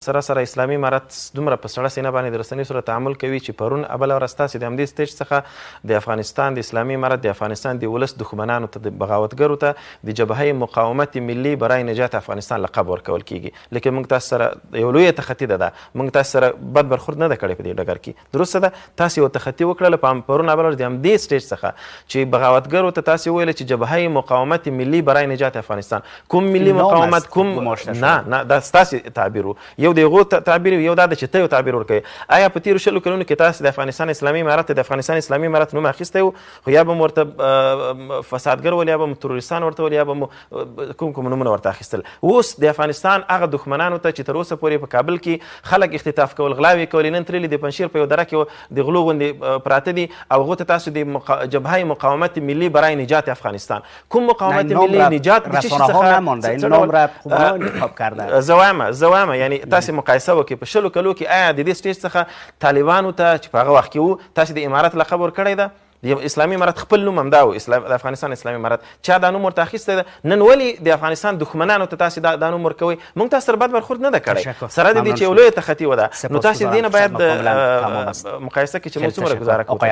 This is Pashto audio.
سره اسلامي امارت دومره په سړه سینه باندې د رسنیو سره تعامل کوي چې پرون بله ورځ تاسې د همدې سټیج څخه د افغانستان د اسلامي امارت د افغانستان د ولس دښمنانو ته د بغاوتګرو ته د جبهه مقاومت ملي برای نجات افغانستان لقب ورکول کیږي لیکن موږ تاسو سره یو لویه تخطي ده موږ تاسو سره بد برخورد نه ده کړی په دې ډګر کې درسته ده تاسو یو تخطي وکړله پرون بله ورځ د همدې سټیج څخه چې بغاوتګرو ته تاسو وویل چې جبهه مقاومت ملي برای نجات افغانستان کوم ملي مقاومت کوم نه دا ستاسې تعبیر یو د هغو تعبیر یو دا ده چې ته یو تعبیر ورکوې آیا په تېرو 20 کلونو کې تاسو د افغانستان اسلامي امارت د افغانستان اسلامي امارت نوم اخیستی و خو یا به مو ورته فسادګر ول یا به مو تروریستان ورته ول یا به مو کوم نومونه ورته اخیستل اوس د افغانستان هغه دښمنانو ته چې تر اوسه پورې په کابل کې خلک اختطاف کول غلاوې کولې نن تللي د پنجشیر په یو دره کې د غلو غوندې پراته دي او هغو ته تاسو د جبهه مقاومت ملي برای نجات افغانستان کوم مقاومت ملی نجات زه وایم یعنی تاسو مقایسه وکړئ په 20 کلو کې آیا د دې سټیج څخه طالبانو ته چې په هغه وخت کې وو تاسو د امارت لقب ورکړی ده د اسلامي امارت خپل نوم همدا و د افغانستان اسلامي امارت چا دا نوم ورته اخیستی ده نن ولې د افغانستان دښمنانو ته تاسو دا نوم ورکوئ موږ تاسو سره بد برخورد نه ده کړی سره د دې چې یو لویه تخطي وده نو تاسو د دې نه باید مقایسه کړئ چې موږ څومره ګزاره کوو